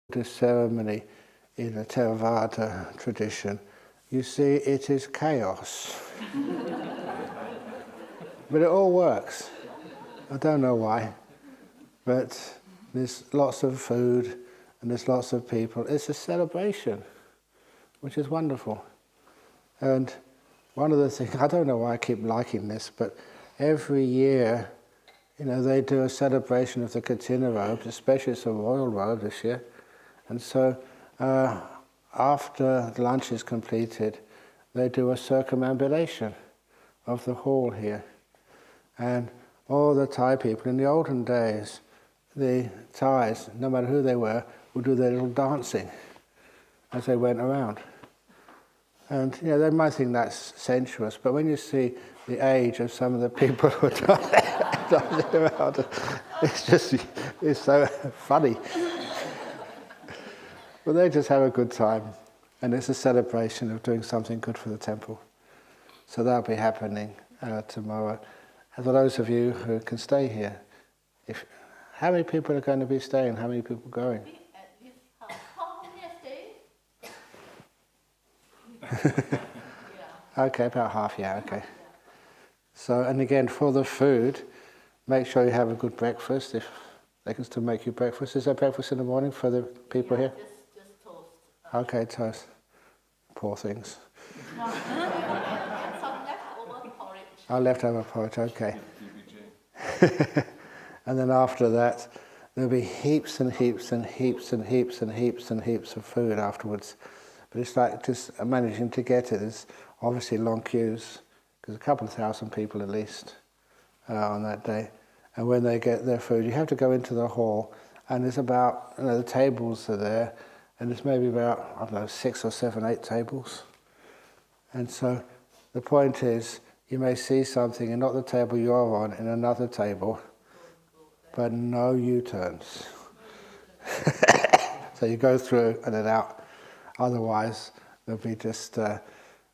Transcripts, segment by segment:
Buddhist ceremony in the Theravada tradition, you see it is chaos. But it all works. I don't know why, but there's lots of food and there's lots of people. It's a celebration, which is wonderful. And one of the things, I don't know why I keep liking this, but every year, they do a celebration of the Katina robes, especially it's a royal robe this year. And so after lunch is completed, they do a circumambulation of the hall here. And all the Thai people, in the olden days, the Thais, no matter who they were, would do their little dancing as they went around. And they might think that's sensuous, but when you see the age of some of the people who are dancing around, it's so funny. But they just have a good time, and it's a celebration of doing something good for the temple. So that'll be happening tomorrow. And for those of you who can stay here, how many people are going to be staying? How many people going? Okay, about half, yeah, okay. So, and again, for the food, make sure you have a good breakfast, if they can still make you breakfast. Is there breakfast in the morning for the people here? Just toast. Okay, toast. Poor things. Some leftover porridge. Oh, leftover porridge, okay. And then after that, there'll be heaps and heaps and heaps and heaps and heaps and heaps of food afterwards. But it's like just managing to get it. There's obviously long queues, because a couple of thousand people at least on that day. And when they get their food, you have to go into the hall, and there's about, the tables are there, and there's maybe about, 6 or 7, 8 tables. And so the point is, you may see something, and not the table you're on, in another table, but no U-turns. So you go through and then out. Otherwise, there'll be just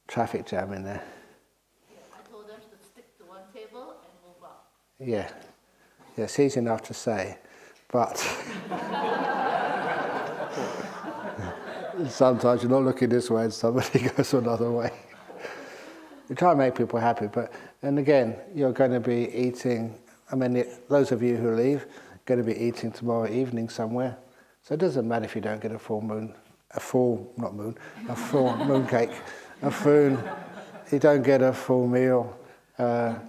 traffic jam in there. I told them to stick to one table and move up. Yeah, it's easy enough to say, but sometimes you're not looking this way and somebody goes another way. You try and make people happy, and again, you're going to be eating, those of you who leave, are going to be eating tomorrow evening somewhere. So it doesn't matter if you don't get a full mooncake, you don't get a full meal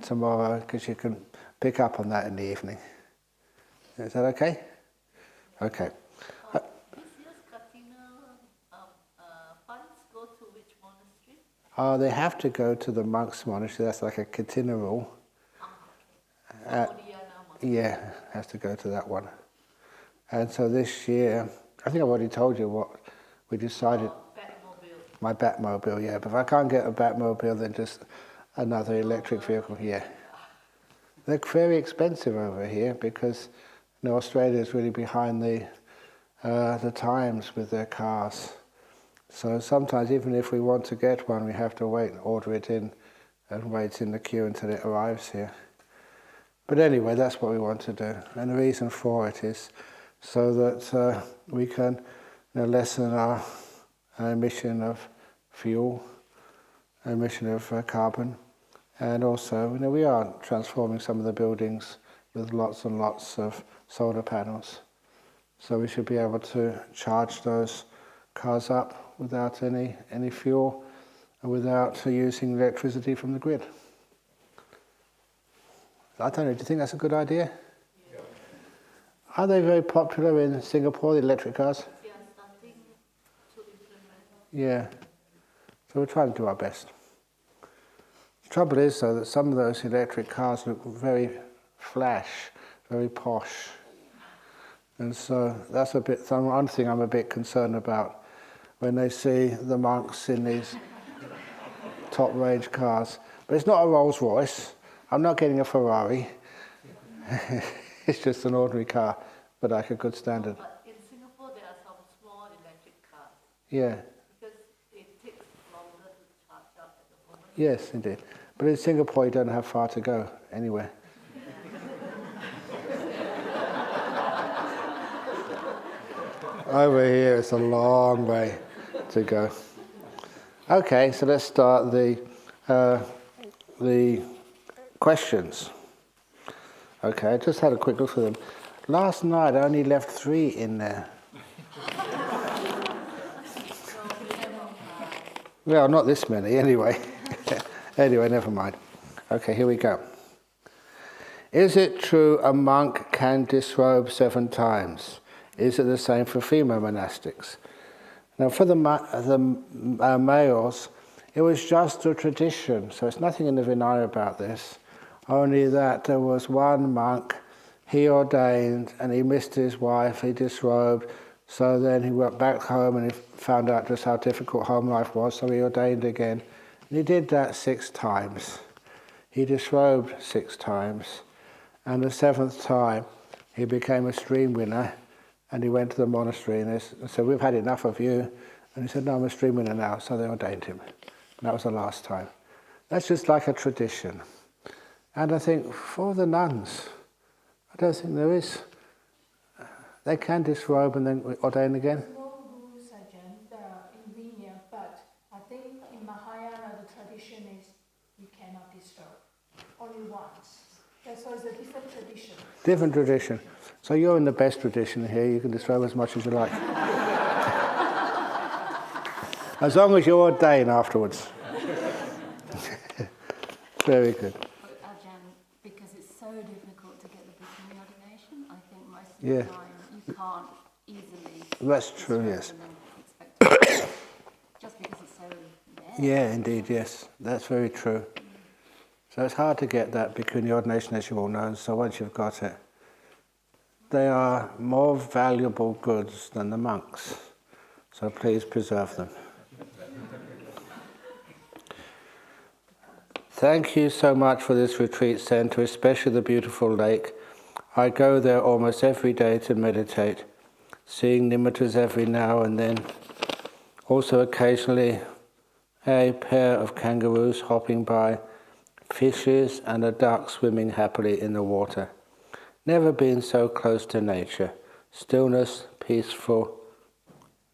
tomorrow, because you can pick up on that in the evening. Is that okay? Okay. This year's Katina funds go to which monastery? They have to go to the monks' monastery. That's like a Katina rule. Yeah, has to go to that one. And so this year, I think I've already told you what we decided. Batmobile. My Batmobile, yeah. But if I can't get a Batmobile, then just another electric vehicle, yeah. They're very expensive over here because Australia is really behind the times with their cars. So sometimes, even if we want to get one, we have to wait and order it in and wait in the queue until it arrives here. But anyway, that's what we want to do. And the reason for it is so that we can lessen our emission of fuel, emission of carbon, and also we are transforming some of the buildings with lots and lots of solar panels. So we should be able to charge those cars up without any fuel and without using electricity from the grid. I don't know, do you think that's a good idea? Yeah. Are they very popular in Singapore, the electric cars? They are starting to implement. Yeah. So we're trying to do our best. The trouble is, though, that some of those electric cars look very flash, very posh. And so that's one thing I'm a bit concerned about when they see the monks in these top-range cars. But it's not a Rolls Royce. I'm not getting a Ferrari. It's just an ordinary car, but like a good standard. But in Singapore, there are some small electric cars. Yeah. Because it takes longer to charge up at the moment. Yes, indeed. But in Singapore, you don't have far to go anywhere. Over here, it's a long way to go. Okay, so let's start the questions. Okay, I just had a quick look through them. Last night I only left 3 in there. Well, not this many anyway. Anyway, never mind. Okay, here we go. Is it true a monk can disrobe 7 times? Is it the same for female monastics? Now, for the males, it was just a tradition, so it's nothing in the Vinaya about this, only that there was one monk, he ordained, and he missed his wife, he disrobed, so then he went back home and he found out just how difficult home life was, so he ordained again. And he did that 6 times. He disrobed 6 times. And the 7th time, he became a stream winner, and he went to the monastery and they said, we've had enough of you. And he said, no, I'm a stream winner now, so they ordained him. And that was the last time. That's just like a tradition. And I think for the nuns, I don't think there is. They can disrobe and then ordain again. There's no rules, Ajahn, in Vinaya, but I think in Mahayana the tradition is you cannot disrobe, only once. So it's a different tradition. Different tradition. So you're in the best tradition here, you can disrobe as much as you like. As long as you ordain afterwards. Very good. Ajahn, because it's so difficult to get the bikini ordination, I think most of Yeah. the time you can't easily. That's true, yes. Just because it's so rare. Yeah, indeed, yes. That's very true. So it's hard to get that bikini ordination, as you all know, so once you've got it, they are more valuable goods than the monks. So please preserve them. Thank you so much for this retreat centre, especially the beautiful lake. I go there almost every day to meditate, seeing nimittas every now and then. Also occasionally a pair of kangaroos hopping by, fishes and a duck swimming happily in the water. Never been so close to nature. Stillness, peaceful,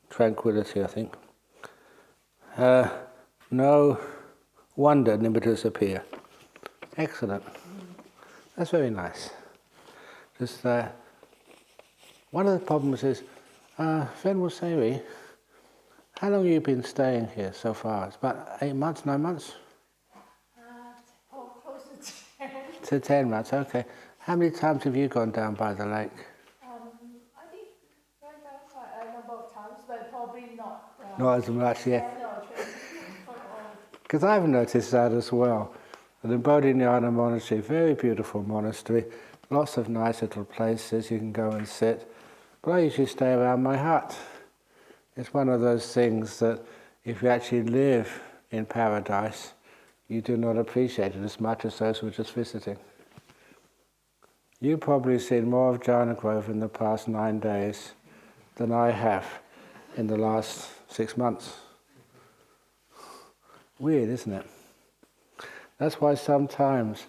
tranquility, I think. No wonder nimittas appear. Excellent. That's very nice. Just one of the problems is, Venerable Seri, how long have you been staying here so far? It's about 8 months, 9 months? Close to 10. To 10 months, okay. How many times have you gone down by the lake? I think right now quite a number of times, but probably not. Not as much, yeah. 10 or 20. Because I've noticed that as well. The Bodhinyana monastery, very beautiful monastery, lots of nice little places you can go and sit. But I usually stay around my hut. It's one of those things that if you actually live in paradise, you do not appreciate it as much as those who are just visiting. You've probably seen more of Jhana Grove in the past 9 days than I have in the last 6 months. Weird, isn't it? That's why sometimes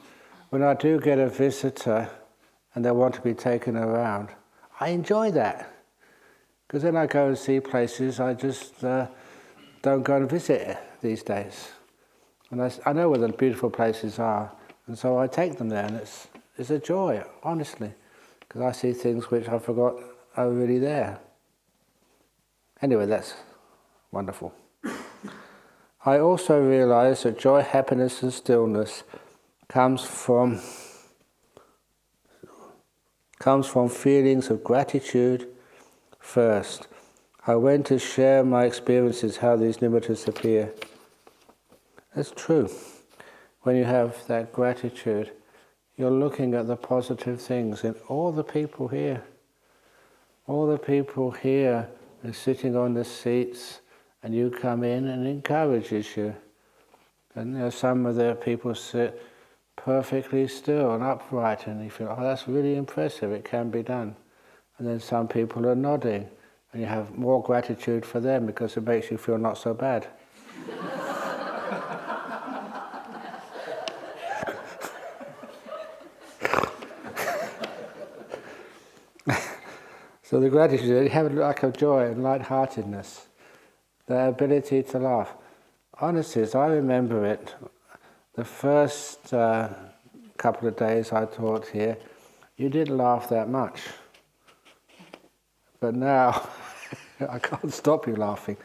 when I do get a visitor and they want to be taken around, I enjoy that. Because then I go and see places I just don't go and visit these days. And I know where the beautiful places are, and so I take them there, and it's a joy, honestly, because I see things which I forgot are really there. Anyway, that's wonderful. I also realize that joy, happiness and stillness comes from feelings of gratitude first. I went to share my experiences, how these nimittas appear. That's true. When you have that gratitude, you're looking at the positive things in all the people here. All the people here are sitting on the seats, and you come in and it encourages you. And some of the people sit perfectly still and upright, and you feel, oh, that's really impressive, it can be done. And then some people are nodding, and you have more gratitude for them because it makes you feel not so bad. So the gratitude, you have like a joy and lightheartedness, the ability to laugh. Honestly, as I remember it, the first couple of days I taught here, you didn't laugh that much. But now, I can't stop you laughing.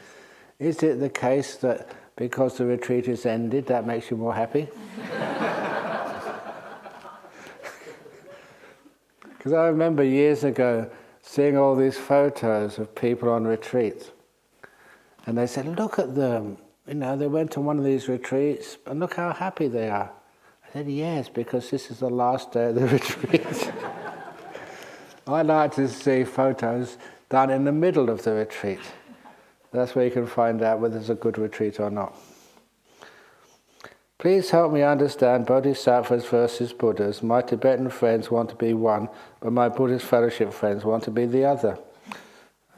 Is it the case that because the retreat is ended, that makes you more happy? Because I remember years ago seeing all these photos of people on retreats. And they said, look at them. You know, they went to one of these retreats and look how happy they are. I said, yes, because this is the last day of the retreat. I like to see photos done in the middle of the retreat. That's where you can find out whether it's a good retreat or not. Please help me understand Bodhisattvas versus Buddhas. My Tibetan friends want to be one, but my Buddhist fellowship friends want to be the other.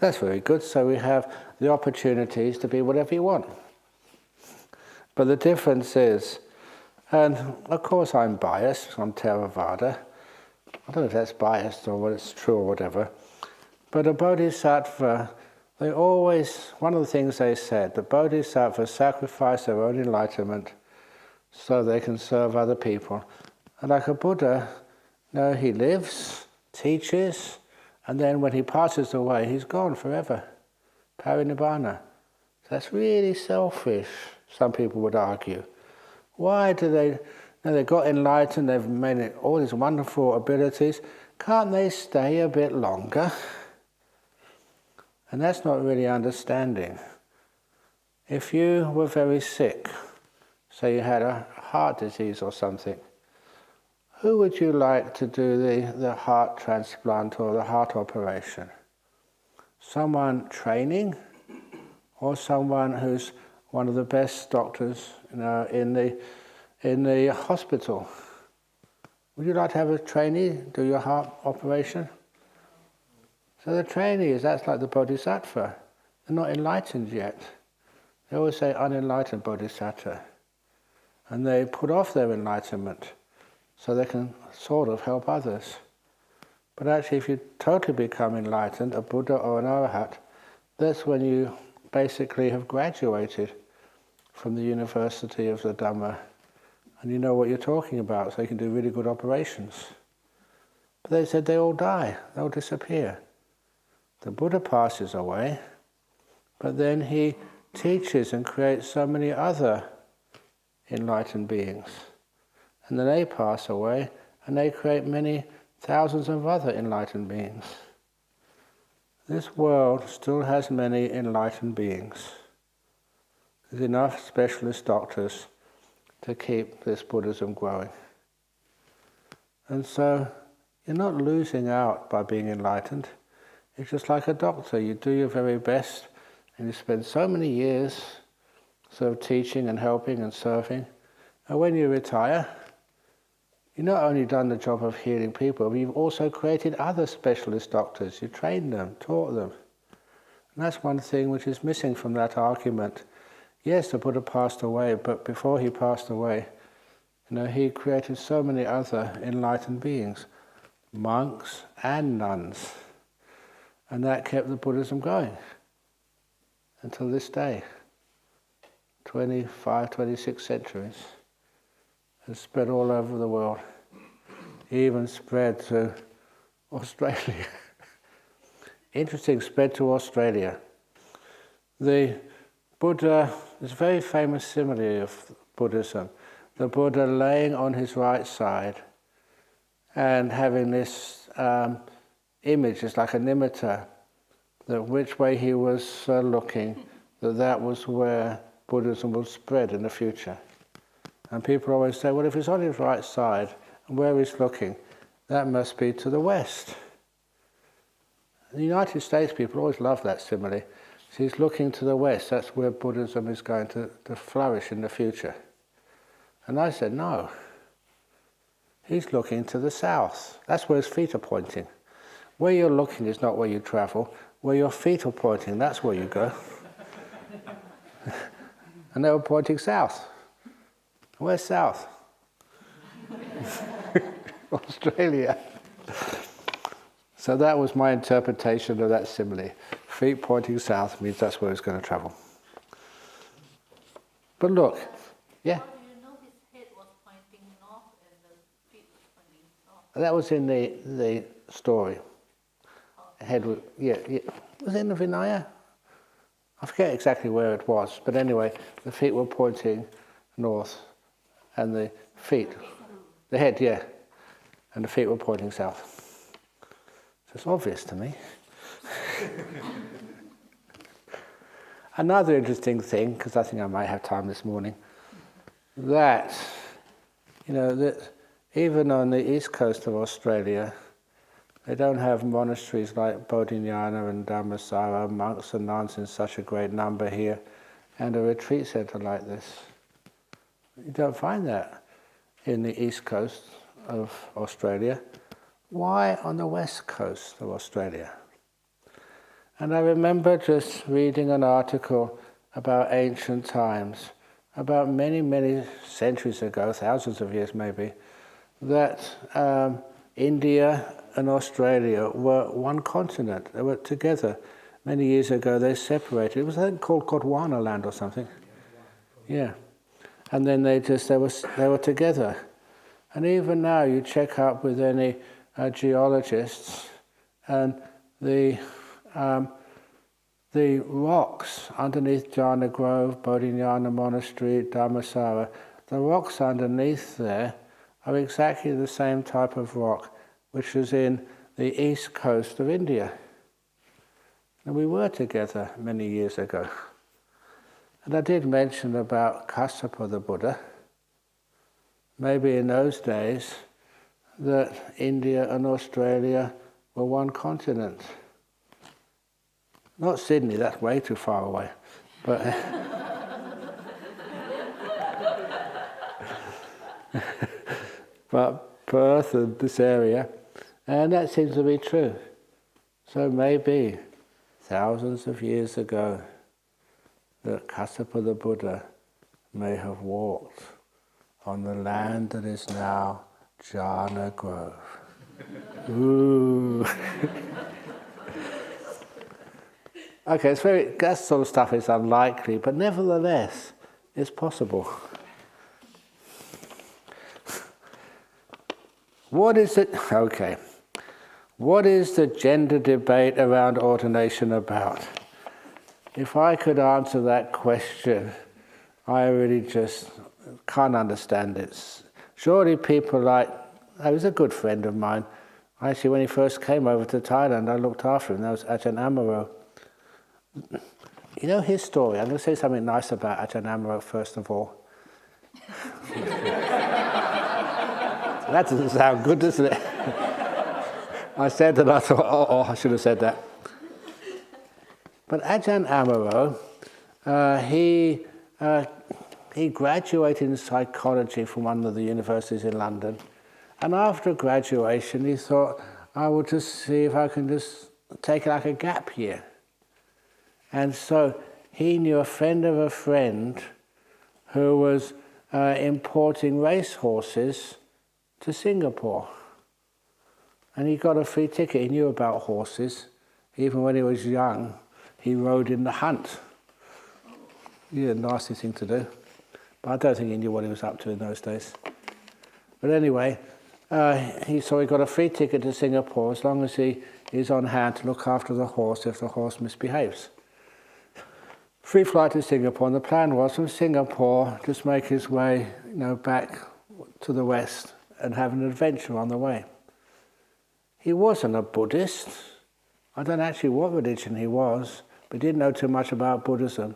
That's very good. So we have the opportunities to be whatever you want. But the difference is, and of course I'm biased, I'm Theravada. I don't know if that's biased or whether it's true or whatever. But a bodhisattva, they always, one of the things they said, the bodhisattvas sacrifice their own enlightenment so they can serve other people. And like a Buddha, no, he lives, teaches, and then when he passes away, he's gone forever. Parinibbana. That's really selfish, some people would argue. Why do they, they got enlightened, they've made all these wonderful abilities, can't they stay a bit longer? And that's not really understanding. If you were very sick, say you had a heart disease or something, who would you like to do the heart transplant or the heart operation? Someone training or someone who's one of the best doctors in the hospital? Would you like to have a trainee do your heart operation? So the trainees, that's like the bodhisattva. They're not enlightened yet. They always say unenlightened bodhisattva. And they put off their enlightenment so they can sort of help others. But actually, if you totally become enlightened, a Buddha or an Arahat, that's when you basically have graduated from the University of the Dhamma and you know what you're talking about, so you can do really good operations. But they said they all die, they all disappear. The Buddha passes away, but then he teaches and creates so many other enlightened beings. And then they pass away and they create many thousands of other enlightened beings. This world still has many enlightened beings. There's enough specialist doctors to keep this Buddhism growing. And so you're not losing out by being enlightened. It's just like a doctor. You do your very best and you spend so many years sort of teaching and helping and serving. And when you retire, you've not only done the job of healing people, but you've also created other specialist doctors. You trained them, taught them. And that's one thing which is missing from that argument. Yes, the Buddha passed away, but before he passed away, he created so many other enlightened beings, monks and nuns. And that kept the Buddhism going until this day. 25, 26 centuries. It's spread all over the world. Even spread to Australia. Interesting, spread to Australia. The Buddha, there's a very famous simile of Buddhism. The Buddha laying on his right side and having this image, it's like a nimitta, that which way he was looking, that was where Buddhism will spread in the future. And people always say, well, if he's on his right side and where he's looking, that must be to the west. The United States people always love that simile. So he's looking to the west, that's where Buddhism is going to flourish in the future. And I said, no. He's looking to the south. That's where his feet are pointing. Where you're looking is not where you travel. Where your feet are pointing, that's where you go. And they were pointing south. Where's south? Australia. So that was my interpretation of that simile. Feet pointing south means that's where it's going to travel. But look, yeah, How do you know his head was pointing north and the feet was pointing south? that was in the story. Head was, yeah. Was it in the Vinaya? I forget exactly where it was, but anyway, the feet were pointing north, and the head, yeah, and the feet were pointing south. So it's obvious to me. Another interesting thing, because I think I might have time this morning, that even on the east coast of Australia, they don't have monasteries like Bodhinyana and Dhammasara, monks and nuns in such a great number here, and a retreat centre like this. You don't find that in the east coast of Australia. Why on the west coast of Australia? And I remember just reading an article about ancient times, about many, many centuries ago, thousands of years maybe, that India and Australia were one continent. They were together. Many years ago they separated. It was, I think, called Gondwana land or something. Yeah. And then they were together. And even now you check up with any geologists, and the rocks underneath Jhana Grove, Bodhinyana Monastery, Dhammasara, the rocks underneath there are exactly the same type of rock which is in the east coast of India. And we were together many years ago. And I did mention about Kassapa the Buddha. Maybe in those days that India and Australia were one continent. Not Sydney, that's way too far away. But but Perth and this area, and that seems to be true. So maybe thousands of years ago that Kassapa the Buddha may have walked on the land that is now Jhana Grove. Ooh. Okay, that sort of stuff is unlikely, but nevertheless, it's possible. What is it? Okay. What is the gender debate around ordination about? If I could answer that question, I really just can't understand it. Surely people like, he was a good friend of mine. Actually, when he first came over to Thailand, I looked after him. That was Ajahn Amaro. You know his story. I'm going to say something nice about Ajahn Amaro first of all. That doesn't sound good, doesn't it? I said that, I thought, I should have said that. But Ajahn Amaro, he graduated in psychology from one of the universities in London. And after graduation, he thought, I will just see if I can just take like a gap year. And so he knew a friend of a friend who was importing racehorses to Singapore. And he got a free ticket. He knew about horses. Even when he was young, he rode in the hunt. Yeah, nasty thing to do. But I don't think he knew what he was up to in those days. But anyway, he got a free ticket to Singapore as long as he is on hand to look after the horse if the horse misbehaves. Free flight to Singapore, and the plan was from Singapore just make his way, back to the west and have an adventure on the way. He wasn't a Buddhist. I don't know actually what religion he was, but didn't know too much about Buddhism.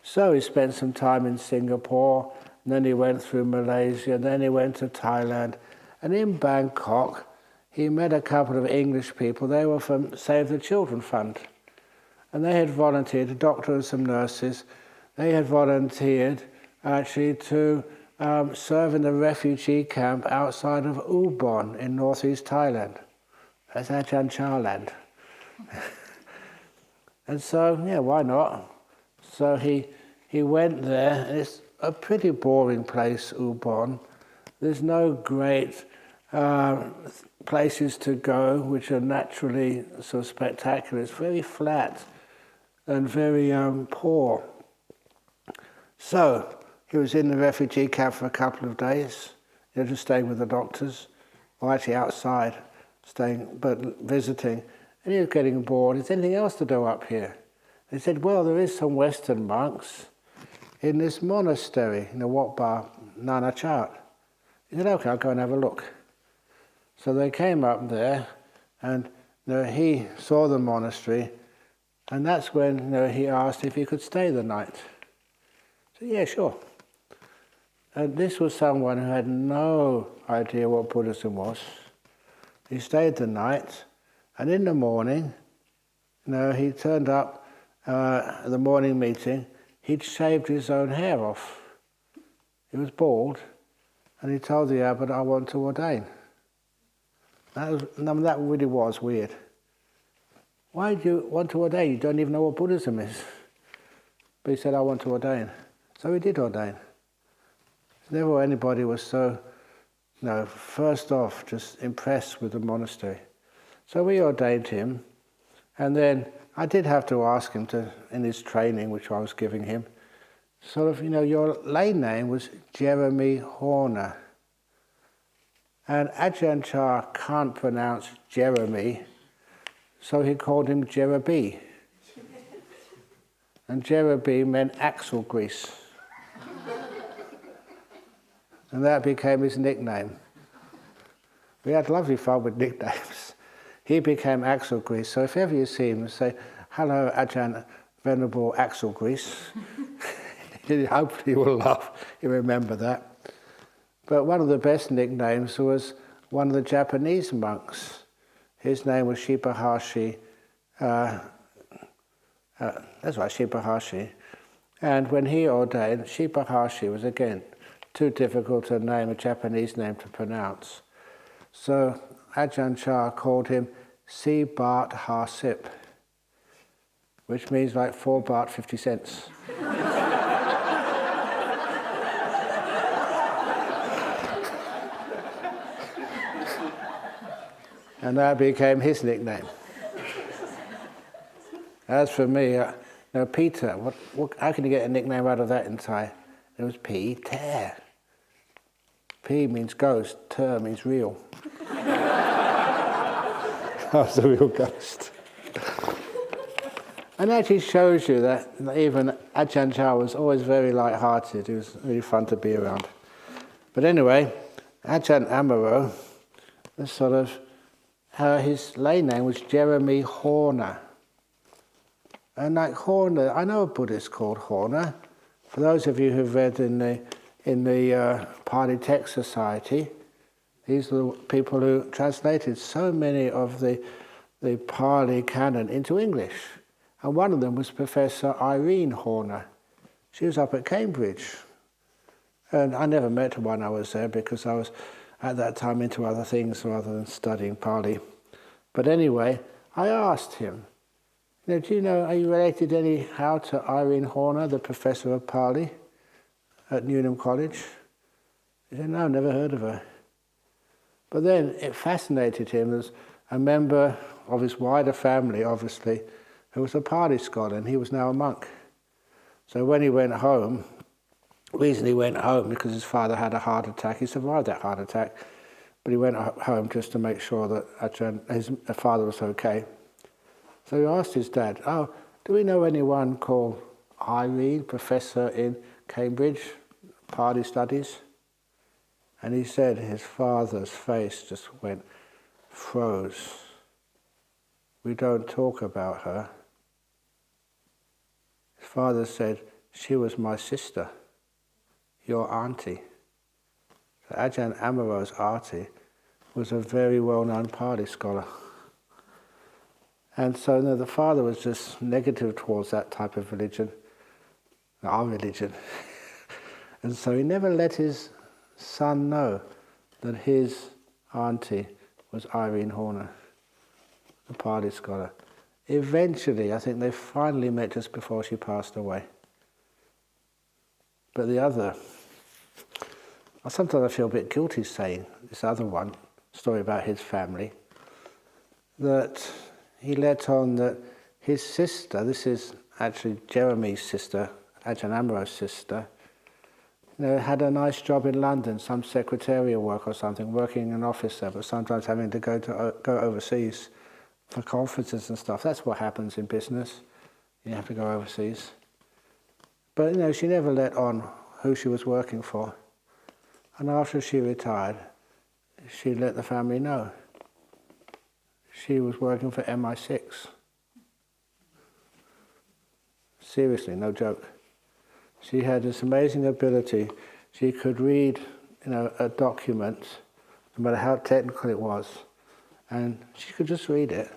So he spent some time in Singapore, and then he went through Malaysia, and then he went to Thailand. And in Bangkok, he met a couple of English people. They were from Save the Children Fund. And they had volunteered, a doctor and some nurses, they had volunteered actually to serve in the refugee camp outside of Ubon in northeast Thailand. That's Ajahn Chah land. And so, why not? So he went there, and it's a pretty boring place, Ubon. There's no great places to go which are naturally so spectacular. It's very flat and very poor. So he was in the refugee camp for a couple of days, just staying with the doctors, or actually outside, but visiting. And he was getting bored. Is there anything else to do up here? They said, well, there is some Western monks in this monastery, in the Wat Bar Nana Chat. He said, okay, I'll go and have a look. So they came up there, and he saw the monastery, and that's when he asked if he could stay the night. I said, yeah, sure. And this was someone who had no idea what Buddhism was. He stayed the night, and in the morning, he turned up at the morning meeting. He'd shaved his own hair off. He was bald, and he told the abbot, I want to ordain. That really was weird. Why do you want to ordain? You don't even know what Buddhism is. But he said, I want to ordain. So he did ordain. Never anybody was so, first off, just impressed with the monastery. So we ordained him, and then I did have to ask him in his training, which I was giving him, your lay name was Jeremy Horner. And Ajahn Chah can't pronounce Jeremy, so he called him Jeremy. And Jeremy meant axle grease. And that became his nickname. We had lovely fun with nicknames. He became axle grease, so if ever you see him, say, hello Ajahn Venerable Axle Grease. Hopefully he will laugh, he'll remember that. But one of the best nicknames was one of the Japanese monks. His name was Shibahashi. That's right, Shibahashi. And when he ordained, Shibahashi was again too difficult to name, a Japanese name to pronounce. So Ajahn Chah called him Si Baht Ha Sip, which means like 4 baht 50 cents. And that became his nickname. As for me, Peter, how can you get a nickname out of that in Thai? It was Peter. P means ghost, ter means real. I was a real ghost. And that actually shows you that even Ajahn Chah was always very light-hearted. It was really fun to be around. But anyway, Ajahn Amaro, his lay name was Jeremy Horner. And like Horner, I know a Buddhist called Horner. For those of you who've read in the Pali Text Society, these are the people who translated so many of the Pali canon into English. And one of them was Professor Irene Horner. She was up at Cambridge. And I never met her when I was there because I was at that time into other things rather than studying Pali. But anyway, I asked him, do you know, are you related anyhow to Irene Horner, the professor of Pali at Newnham College? He said, no, never heard of her. But then it fascinated him as a member of his wider family, obviously, who was a Pali scholar, and he was now a monk. So when he went home, the reason he went home because his father had a heart attack. He survived that heart attack, but he went home just to make sure that his father was okay. So he asked his dad, do we know anyone called Irene, professor in Cambridge, Pali studies? And he said his father's face just froze. We don't talk about her. His father said, she was my sister, your auntie. So Ajahn Amaro's auntie was a very well-known Pali scholar. And so the father was just negative towards that type of religion, our religion. And so he never let his son know that his auntie was Irene Horner, the Pali scholar. Eventually, I think they finally met just before she passed away. But the other, sometimes I feel a bit guilty saying this other one, story about his family, that he let on that his sister, this is actually Jeremy's sister, Ajahn Brahm's sister, had a nice job in London, some secretarial work or something, working in an office there, but sometimes having to go overseas for conferences and stuff. That's what happens in business. You have to go overseas. But she never let on who she was working for. And after she retired, she let the family know. She was working for MI6. Seriously, no joke. She had this amazing ability. She could read, a document, no matter how technical it was, and she could just read it.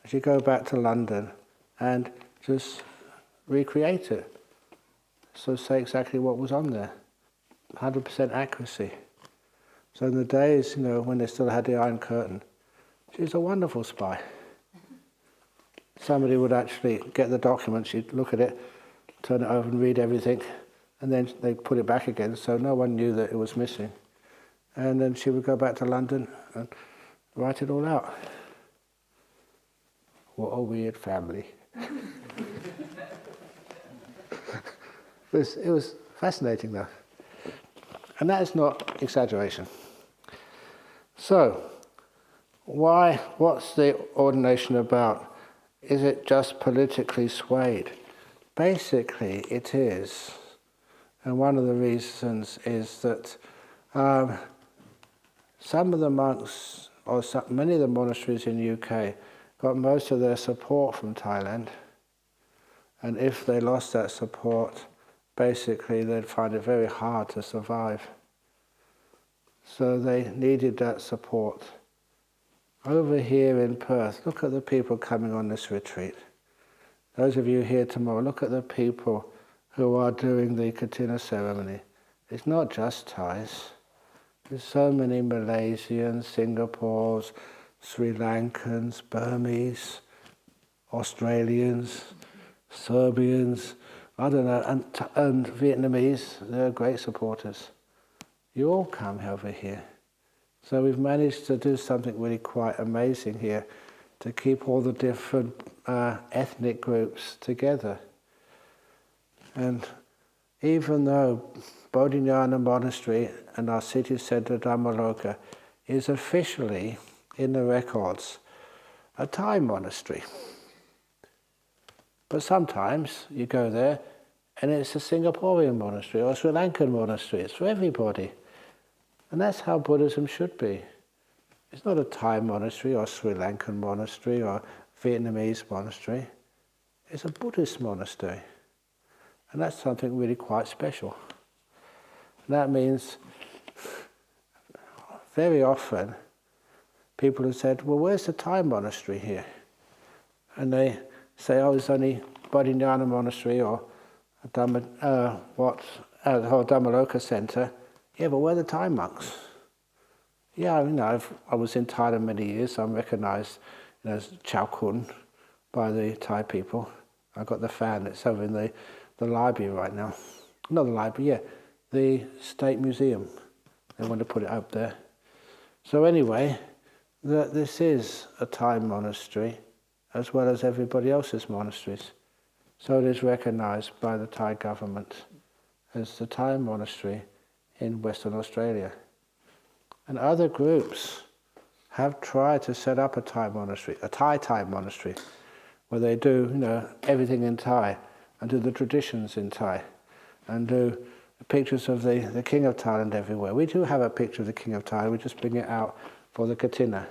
She'd go back to London and just recreate it. So say exactly what was on there. 100% accuracy. So in the days, when they still had the Iron Curtain, she was a wonderful spy. Somebody would actually get the document, she'd look at it, turn it over and read everything, and then they'd put it back again, so no one knew that it was missing. And then she would go back to London and write it all out. What a weird family. It was fascinating though. And that is not exaggeration. So, what's the ordination about? Is it just politically swayed? Basically, it is. And one of the reasons is that some of the monks, or many of the monasteries in the UK, got most of their support from Thailand. And if they lost that support, basically they'd find it very hard to survive. So they needed that support. Over here in Perth, look at the people coming on this retreat. Those of you here tomorrow, look at the people who are doing the Katina ceremony. It's not just Thais. There's so many Malaysians, Singapores, Sri Lankans, Burmese, Australians, Serbians, I don't know, and Vietnamese. They're great supporters. You all come over here. So we've managed to do something really quite amazing here, to keep all the different ethnic groups together. And even though Bodhinyana Monastery and our city centre Dhammaloka is officially, in the records, a Thai monastery. But sometimes you go there and it's a Singaporean monastery or a Sri Lankan monastery. It's for everybody. And that's how Buddhism should be. It's not a Thai monastery or Sri Lankan monastery or Vietnamese monastery. It's a Buddhist monastery. And that's something really quite special. And that means very often people have said, well, where's the Thai monastery here? And they say, oh, it's only Bodhinyana Monastery or Dhammaloka Centre. Yeah, but where are the Thai monks? Yeah, I was in Thailand many years, so I'm recognised as Chao Kun by the Thai people. I've got the fan that's over in the library right now. Not the library, yeah, the State Museum. They want to put it up there. So anyway, this is a Thai monastery as well as everybody else's monasteries. So it is recognised by the Thai government as the Thai monastery in Western Australia. And other groups have tried to set up a Thai monastery, a Thai monastery, where they do, everything in Thai, and do the traditions in Thai, and do pictures of the King of Thailand everywhere. We do have a picture of the King of Thailand, we just bring it out for the Katina,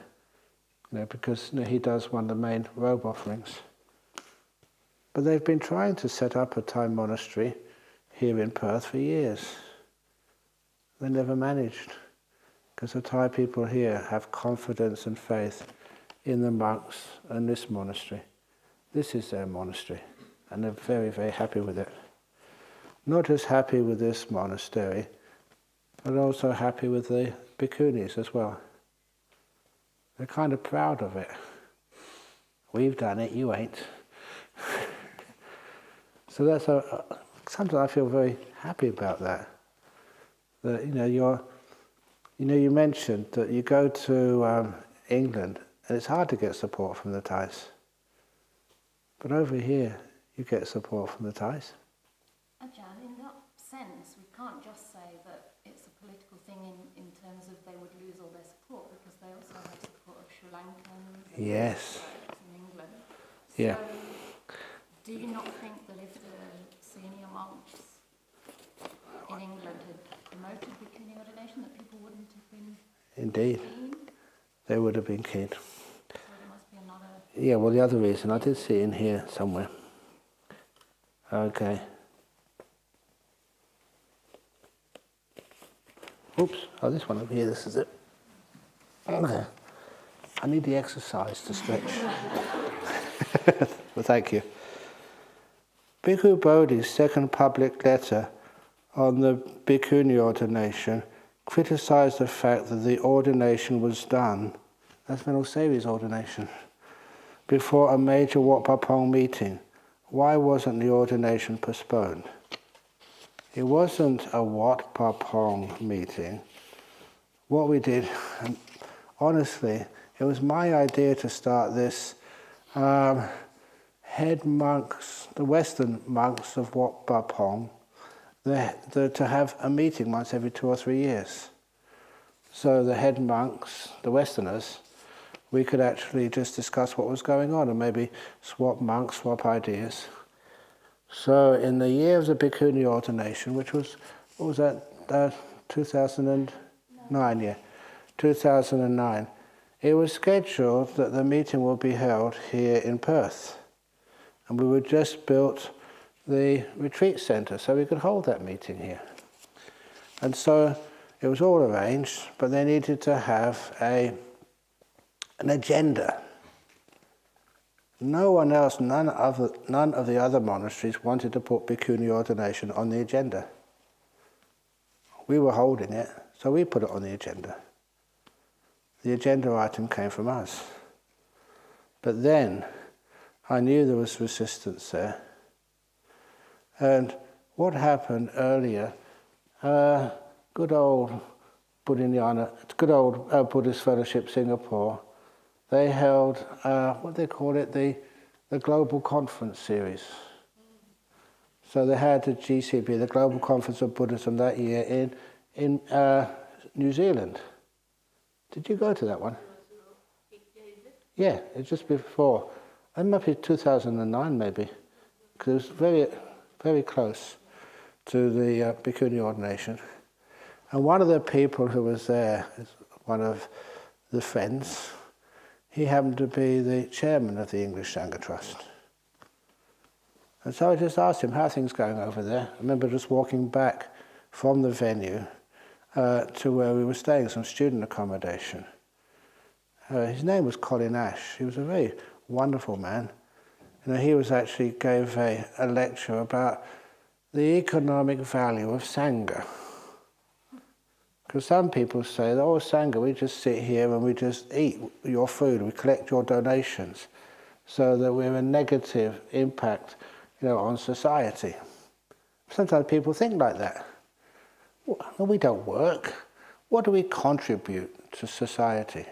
because he does one of the main robe offerings. But they've been trying to set up a Thai monastery here in Perth for years. They never managed, because the Thai people here have confidence and faith in the monks and this monastery. This is their monastery, and they're very, very happy with it. Not just happy with this monastery, but also happy with the bhikkhunis as well. They're kind of proud of it. We've done it, you ain't. So that's sometimes I feel very happy about that. That You know, you mentioned that you go to England and it's hard to get support from the Thais. But over here, you get support from the Thais. Ajahn, in that sense, we can't just say that it's a political thing in terms of they would lose all their support, because they also have support of Sri Lankans and Yes. in England. Yeah. So, do you not think that if the senior monks in England had promoted bikini ordination, that people wouldn't have been Indeed, keen? they would have been keen. So there must be another... Yeah, well, the other reason, I did see it in here somewhere. Okay. Oops, oh, this one over here, this is it. Okay. I need the exercise to stretch. Well, thank you. Bhikkhu Bodhi's second public letter on the bhikkhuni ordination criticized the fact that the ordination was done, that's Venerable Sevi's ordination, before a major Wat Pah Pong meeting. Why wasn't the ordination postponed? It wasn't a Wat Pah Pong meeting. What we did, and honestly, it was my idea to start this head monks, the Western monks of Wat Pah Pong, to have a meeting once every 2 or 3 years. So the head monks, the Westerners, we could actually just discuss what was going on and maybe swap monks, swap ideas. So in the year of the bhikkhuni ordination, which was, what was that, 2009, yeah, 2009, it was scheduled that the meeting would be held here in Perth. And we would just built the retreat centre so we could hold that meeting here. And so it was all arranged, but they needed to have an agenda. No one else, none of the other monasteries wanted to put bhikkhuni ordination on the agenda. We were holding it, so we put it on the agenda. The agenda item came from us. But then I knew there was resistance there. And what happened earlier, good old Buddhist Fellowship Singapore, they held, what do they call it, the Global Conference Series. So they had the GCB, the Global Conference of Buddhism, that year in New Zealand. Did you go to that one? Yeah, it's just before. It might be 2009 maybe, because it was very, very close to the bhikkhuni ordination. And one of the people who was there, one of the friends, he happened to be the chairman of the English Sangha Trust. And so I just asked him, how are things going over there? I remember just walking back from the venue to where we were staying, some student accommodation. His name was Colin Ash. He was a very wonderful man. You know, he was actually gave a lecture about the economic value of Sangha. Because some people say, oh, Sangha, we just sit here and we just eat your food, we collect your donations, so that we're a negative impact, on society. Sometimes people think like that. Well, we don't work. What do we contribute to society?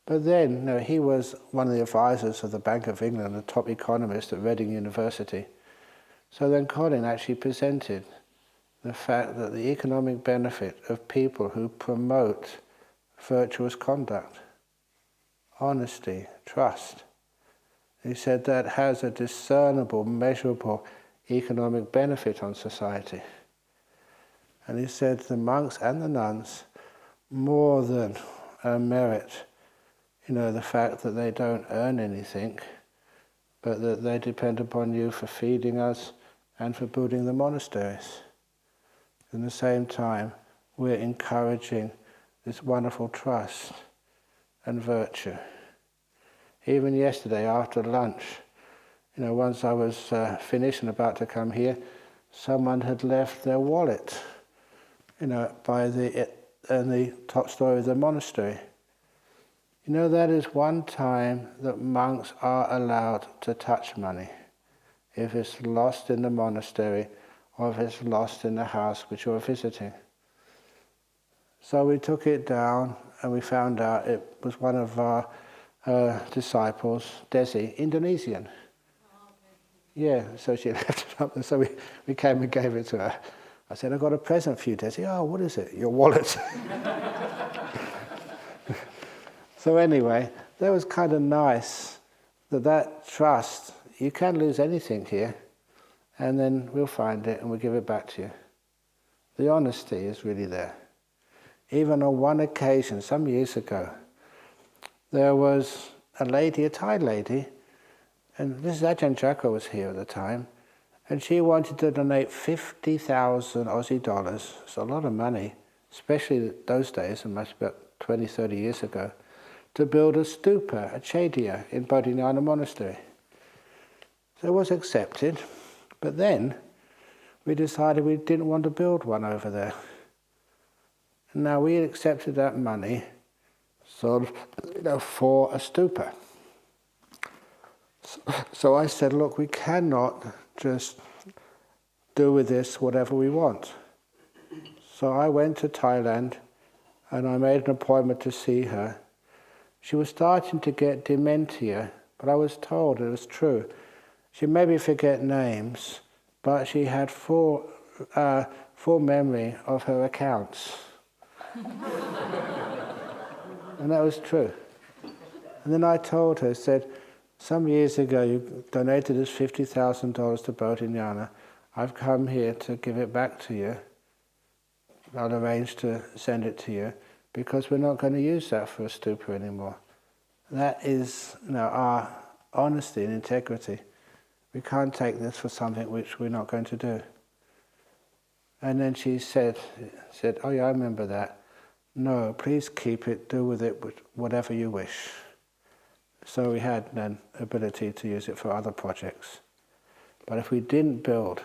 But then, he was one of the advisors of the Bank of England, a top economist at Reading University. So then Colin actually presented the fact that the economic benefit of people who promote virtuous conduct, honesty, trust. He said that has a discernible, measurable economic benefit on society. And he said the monks and the nuns more than merit the fact that they don't earn anything, but that they depend upon you for feeding us and for building the monasteries. At the same time, we're encouraging this wonderful trust and virtue. Even yesterday after lunch, once I was finished and about to come here, someone had left their wallet, in the top story of the monastery. That is one time that monks are allowed to touch money, if it's lost in the monastery or if it's lost in the house which you're visiting. So we took it down and we found out it was one of our disciples, Desi, Indonesian. Yeah, so she left it up there. So we came and gave it to her. I said, "I got a present for you, Desi." "Oh, what is it?" "Your wallet." So anyway, that was kind of nice, that trust. You can lose anything here, and then we'll find it and we'll give it back to you. The honesty is really there. Even on one occasion, some years ago, there was a lady, a Thai lady, and this is Ajahn Jacko was here at the time, and she wanted to donate 50,000 Aussie dollars. It's a lot of money, especially those days, it must be about 20, 30 years ago, to build a stupa, a chaitya, in Bodhinyana Monastery. So it was accepted, but then we decided we didn't want to build one over there. Now we accepted that money sort of, for a stupa. So I said, look, we cannot just do with this whatever we want. So I went to Thailand and I made an appointment to see her. She was starting to get dementia, but I was told it was true. She maybe forget names, but she had full memory of her accounts. And that was true. And then I told her, said, some years ago you donated us $50,000 to Bodhinyana. I've come here to give it back to you. I'll arrange to send it to you because we're not going to use that for a stupa anymore. That is, our honesty and integrity. We can't take this for something which we're not going to do. And then she said, "Oh yeah, I remember that. No, please keep it, do with it whatever you wish." So we had then ability to use it for other projects. But if we didn't build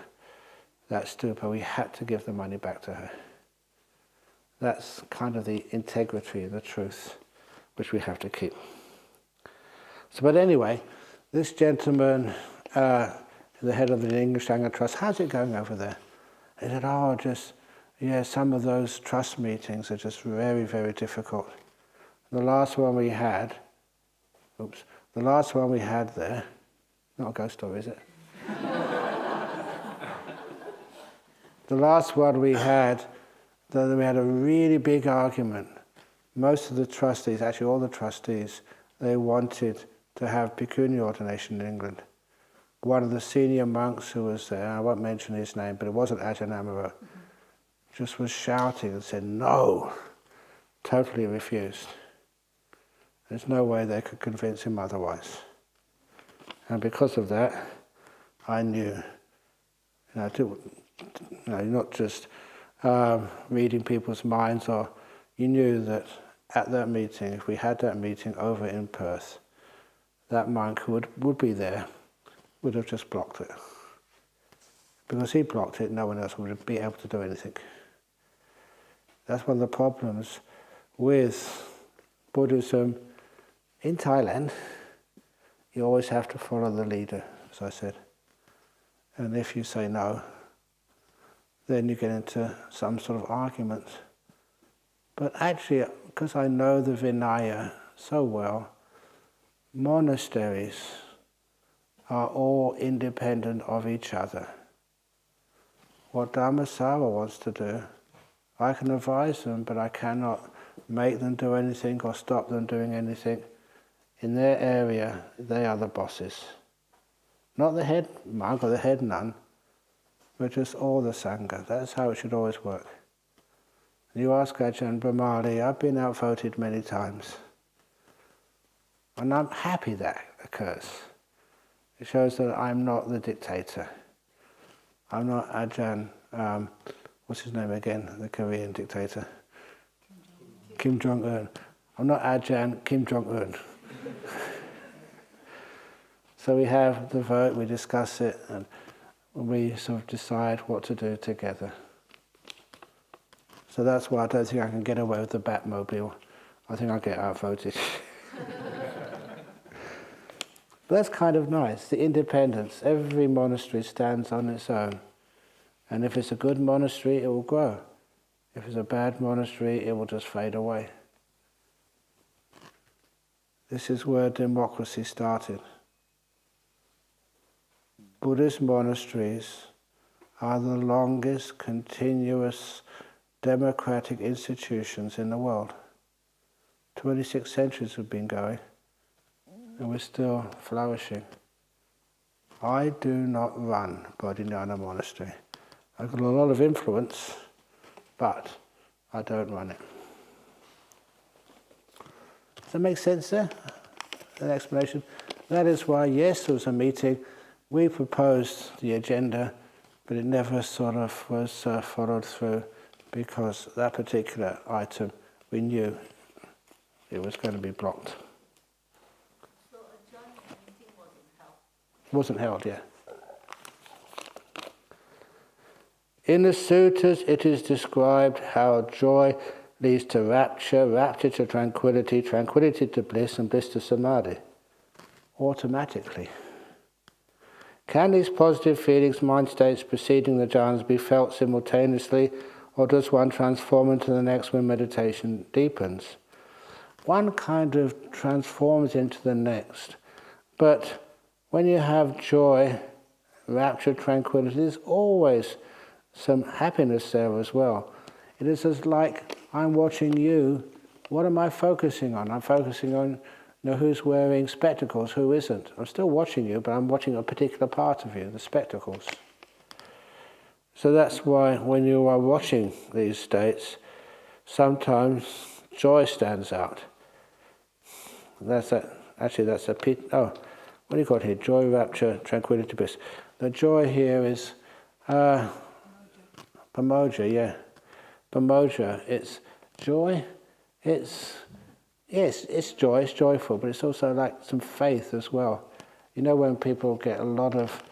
that stupa, we had to give the money back to her. That's kind of the integrity, the truth, which we have to keep. So, but anyway, this gentleman, the head of the English Sangha Trust, how's it going over there? He said, some of those trust meetings are just very, very difficult. The last one we had there, not a ghost story, is it? The last one we had a really big argument. Most of the trustees, actually all the trustees, they wanted to have bhikkhuni ordination in England. One of the senior monks who was there, I won't mention his name, but it wasn't Ajahn Amaro, just was shouting and said, no, totally refused. There's no way they could convince him otherwise. And because of that, I knew, not just reading people's minds, or you knew that at that meeting, if we had that meeting over in Perth, that monk who would be there would have just blocked it. Because he blocked it, no one else would be able to do anything. That's one of the problems with Buddhism in Thailand. You always have to follow the leader, as I said. And if you say no, then you get into some sort of argument. But actually, because I know the Vinaya so well, monasteries are all independent of each other. What Dhammasava wants to do, I can advise them, but I cannot make them do anything or stop them doing anything. In their area, they are the bosses. Not the head monk or the head nun, but just all the Sangha. That's how it should always work. You ask Ajahn Brahm, I've been outvoted many times. And I'm happy that occurs. It shows that I'm not the dictator. I'm not Ajahn, what's his name again, the Korean dictator? Kim Jong-un. I'm not Ajahn Kim Jong-un. So we have the vote, we discuss it, and we sort of decide what to do together. So that's why I don't think I can get away with the Batmobile. I think I'll get outvoted. But that's kind of nice, the independence. Every monastery stands on its own. And if it's a good monastery, it will grow. If it's a bad monastery, it will just fade away. This is where democracy started. Buddhist monasteries are the longest continuous democratic institutions in the world. 26 centuries have been going, and we're still flourishing. I do not run Bodhinyana Monastery. I've got a lot of influence, but I don't run it. Does that make sense there? An explanation? That is why, yes, there was a meeting. We proposed the agenda, but it never sort of was followed through because that particular item, we knew it was going to be blocked. So a joint meeting wasn't held. Wasn't held, yeah. In the sutras, it is described how joy leads to rapture, rapture to tranquility, tranquility to bliss, and bliss to samadhi, automatically. Can these positive feelings, mind states preceding the jhanas be felt simultaneously, or does one transform into the next when meditation deepens? One kind of transforms into the next, but when you have joy, rapture, tranquility, there's always some happiness there as well. It is as like I'm watching you. What am I focusing on? I'm focusing on who's wearing spectacles, who isn't. I'm still watching you, but I'm watching a particular part of you, the spectacles. So that's why when you are watching these states, sometimes joy stands out. That's a pit. Oh, what do you call it here? Joy, rapture, tranquility, bliss. The joy here is pamoja, yeah. Pamoja, it's joy. It's joy, it's joyful, but it's also like some faith as well. You know, when people get a lot of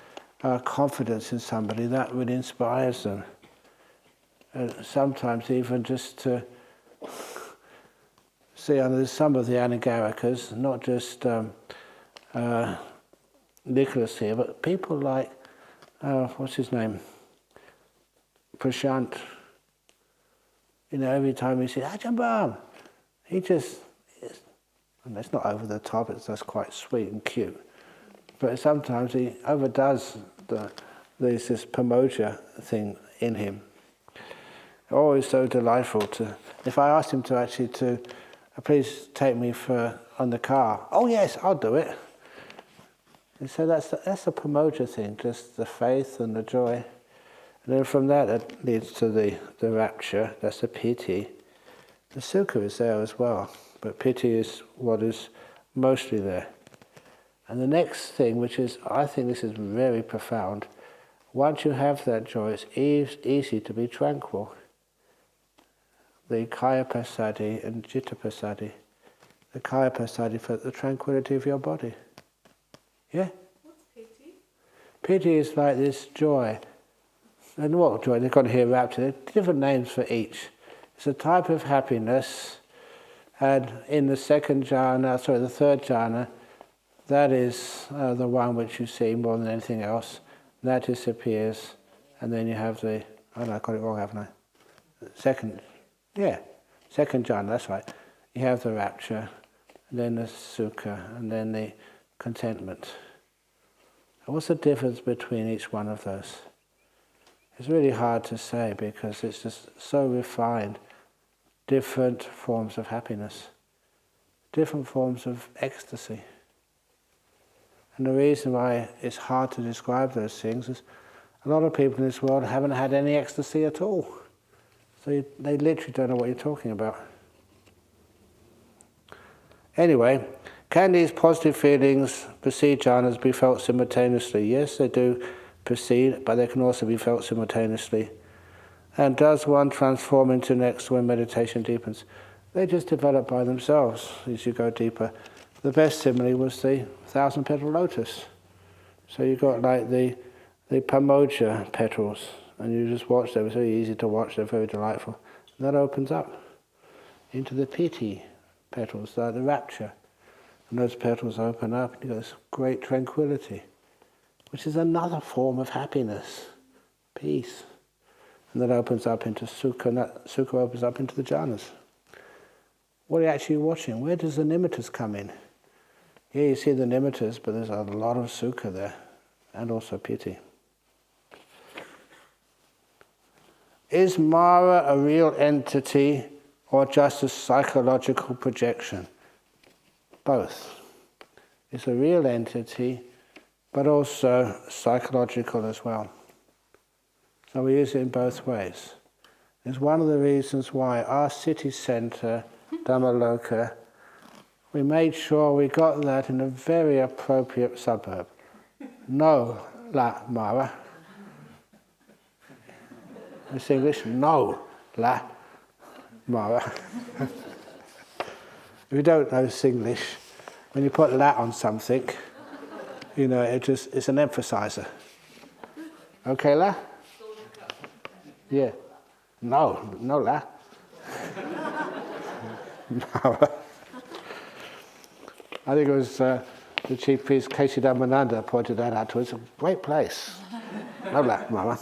confidence in somebody, that really inspires them. Sometimes even just to see under some of the Anagarikas, not just Nicholas here, but people like, what's his name? Prashant. Every time he says, Ajahn Brahm, he just, and it's not over the top, it's just quite sweet and cute. But sometimes he overdoes there's this pamoja thing in him. Always so delightful to, if I asked him to actually please take me on the car, oh yes, I'll do it. And so that's the pamoja thing, just the faith and the joy. And then from that it leads to the rapture, that's the piti. The sukha is there as well, but piti is what is mostly there. And the next thing, which is, I think this is very profound, once you have that joy, it's easy to be tranquil. The kaya passaddhi and citta passaddhi. The kaya passaddhi for the tranquility of your body. Yeah? What's pity? Piti is like this joy. And what joy? They've got here rapture. There are different names for each. It's a type of happiness, and in the third jhana, that is the one which you see more than anything else. That disappears, and then you have I got it wrong, haven't I? Second jhana, that's right. You have the rapture, and then the sukha, and then the contentment. And what's the difference between each one of those? It's really hard to say because it's just so refined. Different forms of happiness, different forms of ecstasy. And the reason why it's hard to describe those things is a lot of people in this world haven't had any ecstasy at all. So they literally don't know what you're talking about. Anyway, can these positive feelings precede jhanas be felt simultaneously? Yes, they do precede, but they can also be felt simultaneously. And does one transform into next when meditation deepens? They just develop by themselves as you go deeper. The best simile was the 1,000-petal lotus. So you got like the pamoja petals, and you just watch them. It's very easy to watch. They're very delightful. And that opens up into the piti petals, like the rapture. And those petals open up, and you got this great tranquility, which is another form of happiness, peace. and that opens up into Sukha, and that Sukha opens up into the jhanas. What are you actually watching? Where does the nimittas come in? Yeah, you see the nimittas, but there's a lot of Sukha there, and also piti. Is Mara a real entity or just a psychological projection? Both. It's a real entity, but also psychological as well. So we use it in both ways. It's one of the reasons why our city centre, Dhammaloka, we made sure we got that in a very appropriate suburb. No la Mara. It's English, no la Mara. If you don't know Singlish, when you put la on something, you know, it's an emphasizer. Okay, la? Yeah. No la. Mara. I think it was the chief priest, K.C. Dhammananda, pointed that out to us. It's a great place. No la, Mara.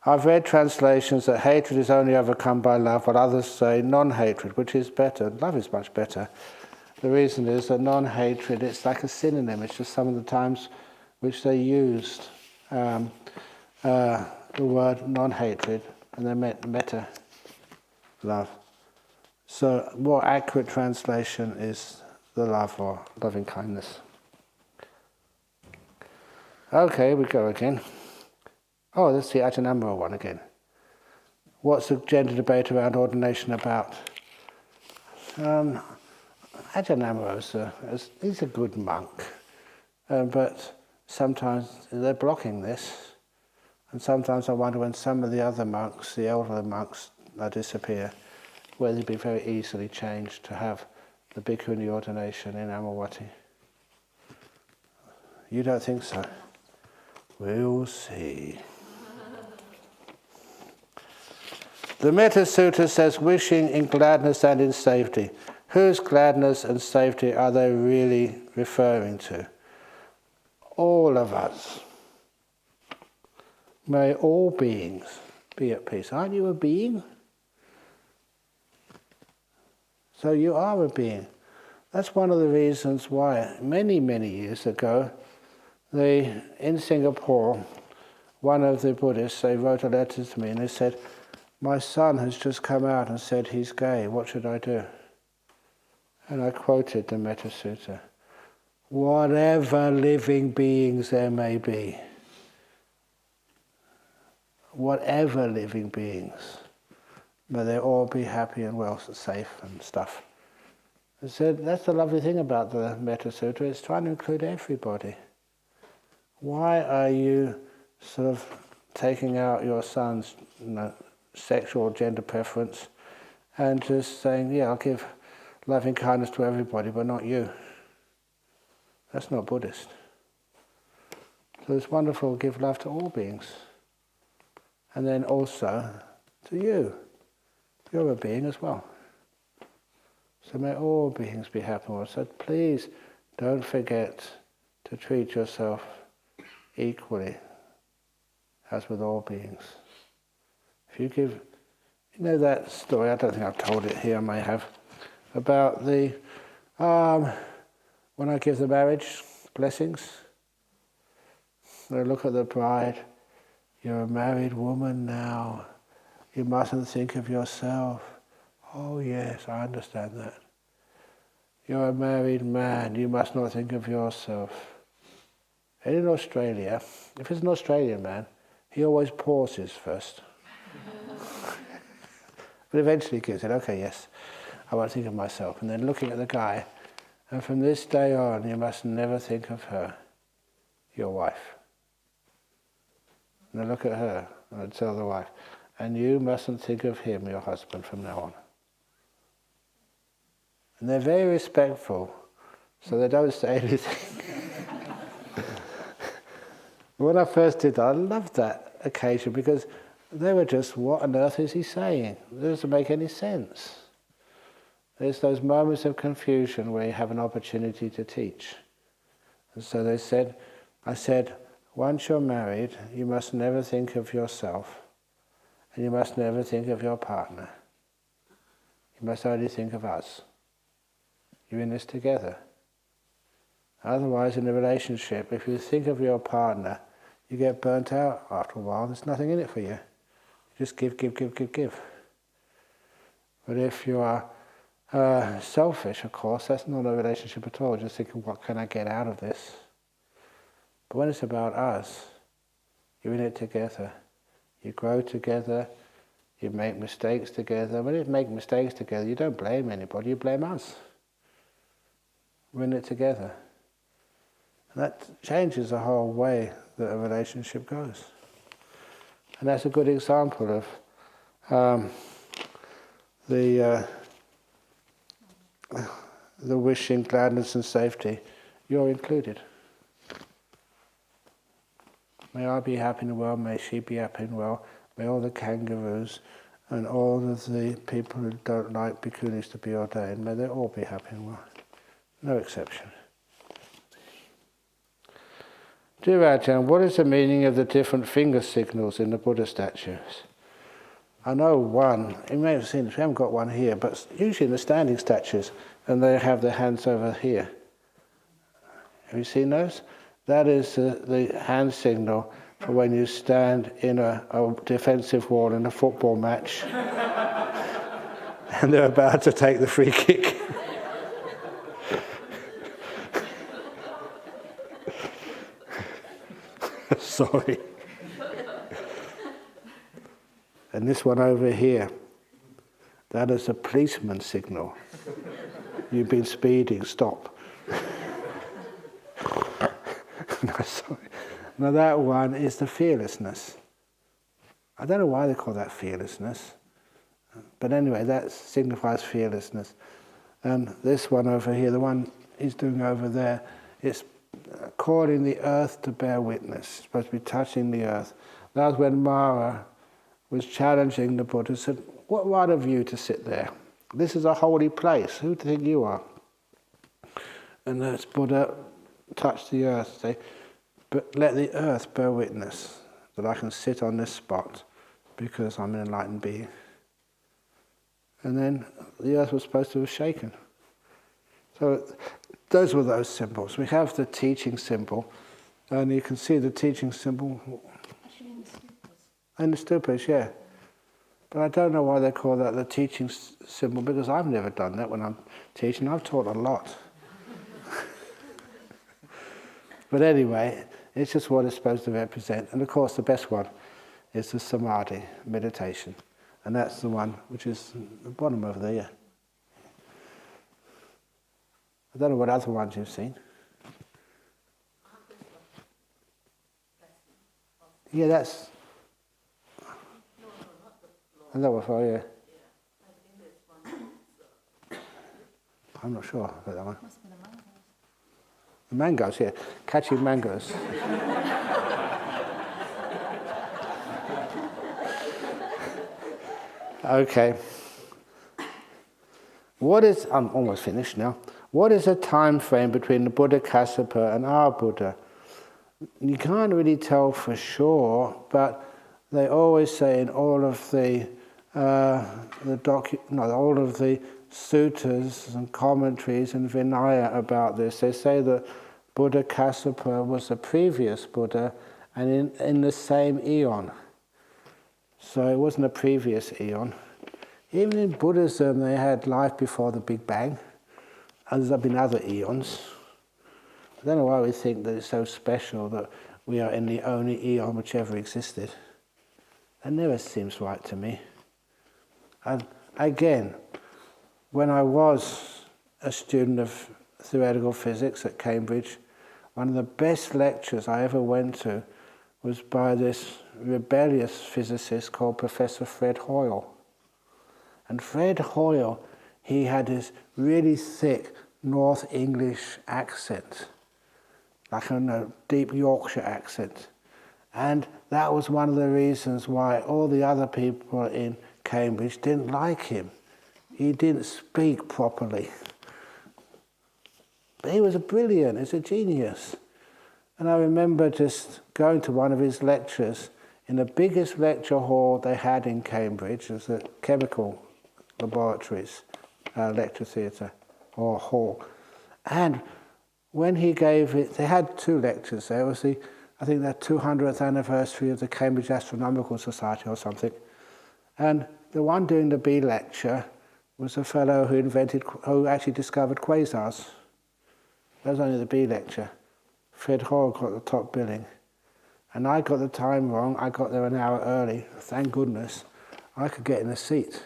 I've read translations that hatred is only overcome by love, while others say non-hatred, which is better. Love is much better. The reason is that non-hatred, it's like a synonym. It's just some of the times which they used the word non-hatred, and they meant metta, love. So more accurate translation is the love or loving kindness. Okay, we go again. Oh, that's the Ajahn Brahm one again. What's the gender debate around ordination about? Ajahn Brahm he's a good monk, but sometimes they're blocking this, and sometimes I wonder when some of the other monks, the elder monks, disappear, whether they'd be very easily changed to have the bhikkhuni ordination in Amavati. You don't think so? We'll see. The Metta Sutta says, wishing in gladness and in safety. Whose gladness and safety are they really referring to? All of us. May all beings be at peace. Aren't you a being? So you are a being. That's one of the reasons why many, many years ago, in Singapore, one of the Buddhists, they wrote a letter to me and they said, my son has just come out and said he's gay, what should I do? And I quoted the Metta Sutta. Whatever living beings there may be, whatever living beings, may they all be happy and well, safe and stuff. I said, that's the lovely thing about the Metta Sutta, it's trying to include everybody. Why are you sort of taking out your son's sexual or gender preference and just saying, yeah, I'll give loving kindness to everybody, but not you? That's not Buddhist. So it's wonderful to give love to all beings. And then also to you. You're a being as well. So may all beings be happy. So please don't forget to treat yourself equally as with all beings. If you give, you know that story, I don't think I've told it here, I may have, about the, when I give the marriage blessings, I look at the bride, you're a married woman now, you mustn't think of yourself. Oh yes, I understand that. You're a married man, you must not think of yourself. And in Australia, if it's an Australian man, he always pauses first. But eventually he gives it, okay, yes, I won't think of myself. And then looking at the guy, and from this day on, you must never think of her, your wife. And I look at her, and I tell the wife, and you mustn't think of him, your husband, from now on. And they're very respectful, so they don't say anything. When I first did that, I loved that occasion because they were just, what on earth is he saying? It doesn't make any sense. There's those moments of confusion where you have an opportunity to teach. And so I said, once you're married, you must never think of yourself, and you must never think of your partner. You must only think of us. You're in this together. Otherwise, in a relationship, if you think of your partner, you get burnt out after a while. There's nothing in it for you. You just give, give, give, give, give. But if you are selfish, of course, that's not a relationship at all. Just thinking, what can I get out of this? But when it's about us, you're in it together. You grow together. You make mistakes together. When you make mistakes together, you don't blame anybody. You blame us. We're in it together. And that changes the whole way that a relationship goes. And that's a good example of the wishing gladness and safety. You're included. May I be happy in the world, may she be happy in the world, may all the kangaroos and all of the people who don't like bhikkhunis to be ordained, may they all be happy in the world. No exception. Dear Ajahn, what is the meaning of the different finger signals in the Buddha statues? I know one, you may have seen, we haven't got one here, but usually in the standing statues, and they have their hands over here. Have you seen those? That is the hand signal for when you stand in a defensive wall in a football match and they're about to take the free kick. Sorry. And this one over here, that is a policeman signal. You've been speeding, stop. No, sorry. Now that one is the fearlessness. I don't know why they call that fearlessness. But anyway, that signifies fearlessness. And this one over here, the one he's doing over there, it's calling the earth to bear witness. It's supposed to be touching the earth. That was when Mara was challenging the Buddha, said, what right have you to sit there? This is a holy place. Who do you think you are? And this Buddha touched the earth, say, but let the earth bear witness that I can sit on this spot because I'm an enlightened being. And then the earth was supposed to have shaken. So those were those symbols. We have the teaching symbol, and you can see the teaching symbol Actually in the stupas. in the stupas, yeah. But I don't know why they call that the teaching symbol, because I've never done that when I'm teaching. I've taught a lot. But anyway, it's just what it's supposed to represent. And of course, the best one is the samadhi, meditation. And that's the one which is the bottom over there. I don't know what other ones you've seen. Yeah, that's... I know what for, yeah. I'm not sure about that one. Must be the mangoes. The mangoes, yeah. Catching mangoes. Okay. I'm almost finished now. What is the time frame between the Buddha Kassapa and our Buddha? You can't really tell for sure, but they always say in all of the all of the suttas and commentaries and Vinaya about this, they say that Buddha Kassapa was the previous Buddha and in the same eon. So it wasn't a previous eon. Even in Buddhism, they had life before the Big Bang. And there have been other eons. I don't know why we think that it's so special that we are in the only eon which ever existed. That never seems right to me. And again, when I was a student of theoretical physics at Cambridge, one of the best lectures I ever went to was by this rebellious physicist called Professor Fred Hoyle. And Fred Hoyle, he had this really thick North English accent, like a deep Yorkshire accent. And that was one of the reasons why all the other people in Cambridge didn't like him. He didn't speak properly. But he was brilliant, he's a genius. And I remember just going to one of his lectures in the biggest lecture hall they had in Cambridge. It was the Chemical Laboratories lecture theatre or hall. And when he gave it, they had two lectures there. It was I think the 200th anniversary of the Cambridge Astronomical Society or something. And the one doing the B lecture was a fellow who actually discovered quasars. That was only the B lecture. Fred Hall got the top billing. And I got the time wrong. I got there an hour early. Thank goodness. I could get in a seat.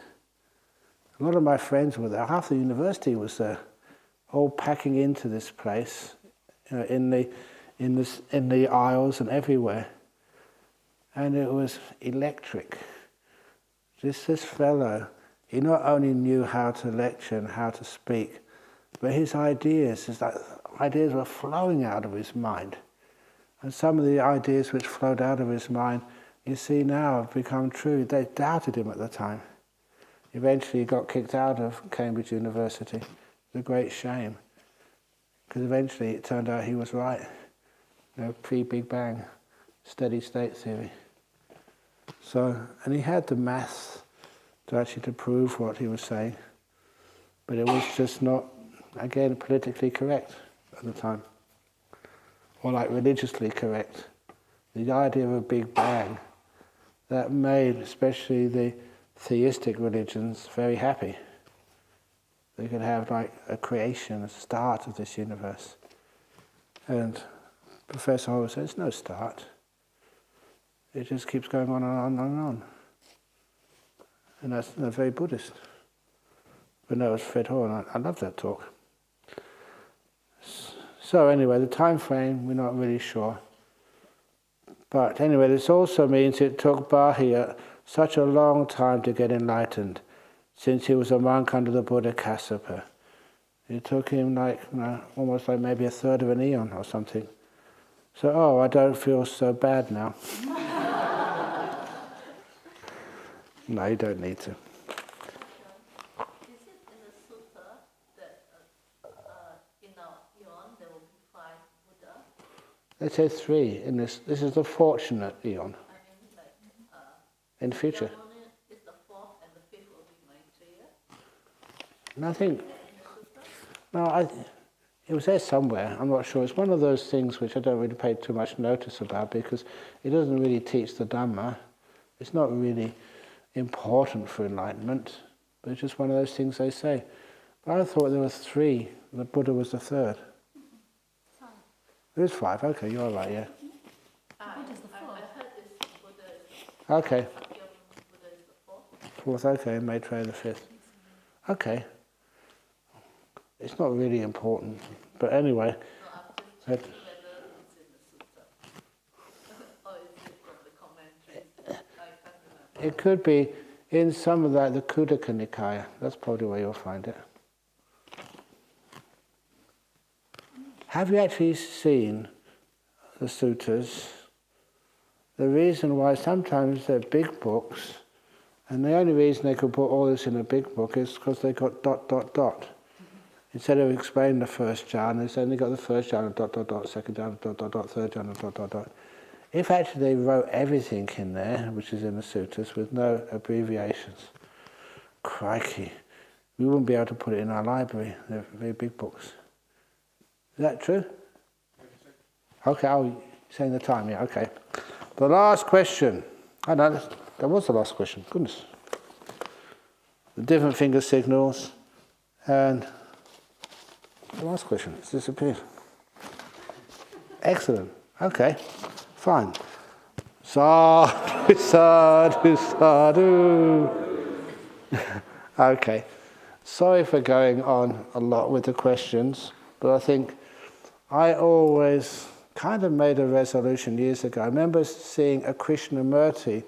A lot of my friends were there. Half the university was there, all packing into this place, in the aisles and everywhere. And it was electric. This fellow, he not only knew how to lecture and how to speak, but his ideas were flowing out of his mind. And some of the ideas which flowed out of his mind, you see now, have become true. They doubted him at the time. Eventually he got kicked out of Cambridge University. It's a great shame. Because eventually it turned out he was right. Pre-Big Bang, steady state theory. So, and he had the maths to prove what he was saying. But it was just not, again, politically correct at the time. Or like religiously correct. The idea of a Big Bang, that made especially the theistic religions very happy. They could have like a creation, a start of this universe. And Professor Hall says, there's no start. It just keeps going on and on and on. And that's very Buddhist. But that was Fred Hall, and I love that talk. So anyway, the time frame, we're not really sure. But anyway, this also means it took Bahiya such a long time to get enlightened, since he was a monk under the Buddha Kassapa. It took him almost like maybe a third of an eon or something. So, I don't feel so bad now. No, you don't need to. Is it in the sutta that in our eon there will be 5 Buddha? They say 3 in this. This is the fortunate eon. I mean, In the future. Shakyamuni is the 4th and the 5th will be Maitreya. Nothing. No, it was there somewhere. I'm not sure. It's one of those things which I don't really pay too much notice about because it doesn't really teach the Dhamma. It's not really important for enlightenment, but it's just one of those things they say. But I thought there were 3. The Buddha was the 3rd. 5. There is 5. Okay, you're right. Yeah. Buddha's the 4th. I heard this Buddha is Okay. Shakyamuni Buddha is the 4th. 4th. Okay. Maitreya the 5th. Okay. It's not really important, but anyway. No, I'm just checking whether it's in the sutta or is it from the commentaries. I can't remember. It could be in some of the Khuddaka Nikaya. That's probably where you'll find it. Have you actually seen the suttas? The reason why sometimes they're big books, and the only reason they could put all this in a big book is because they got ... Instead of explaining the first jhana, they only got the first jhana, ... second jhana, ... third jhana, ... If actually they wrote everything in there, which is in the suttas, with no abbreviations, crikey, we wouldn't be able to put it in our library. They're very big books. Is that true? Okay, you're saying the time, yeah, okay. The last question. Oh no, that was the last question, goodness. The different finger signals, and the last question, it's disappeared. Excellent, okay. Fine. Sadhu, sadhu, sadhu. Okay. Sorry for going on a lot with the questions, but I think I always kind of made a resolution years ago. I remember seeing a Krishnamurti,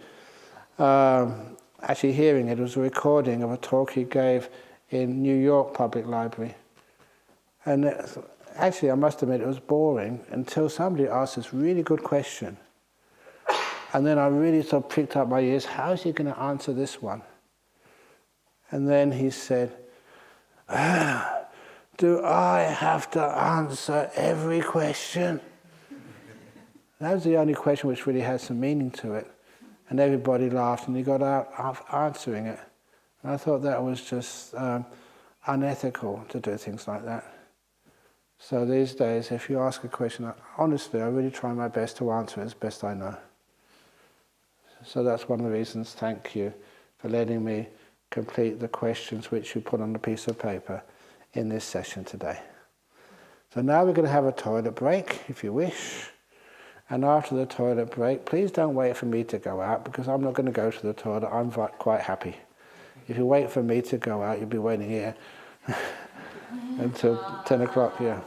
actually hearing it was a recording of a talk he gave in New York Public Library. And actually, I must admit, it was boring until somebody asked this really good question. And then I really sort of pricked up my ears, how is he going to answer this one? And then he said, do I have to answer every question? That was the only question which really had some meaning to it. And everybody laughed and he got out answering it. And I thought that was just unethical to do things like that. So these days, if you ask a question, honestly, I really try my best to answer it as best I know. So that's one of the reasons, thank you for letting me complete the questions which you put on a piece of paper in this session today. So now we're going to have a toilet break, if you wish. And after the toilet break, please don't wait for me to go out, because I'm not going to go to the toilet. I'm quite happy. If you wait for me to go out, you'll be waiting here until 10 o'clock, yeah.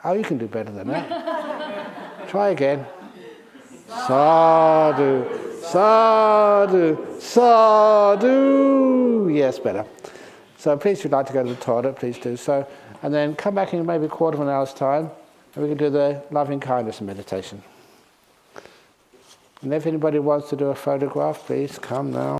Oh, you can do better than that. Try again. Sadhu, sadhu, sadhu. Yes, better. So please, if you'd like to go to the toilet, please do so. And then come back in maybe a quarter of an hour's time, and we can do the loving kindness meditation. And if anybody wants to do a photograph, please come now.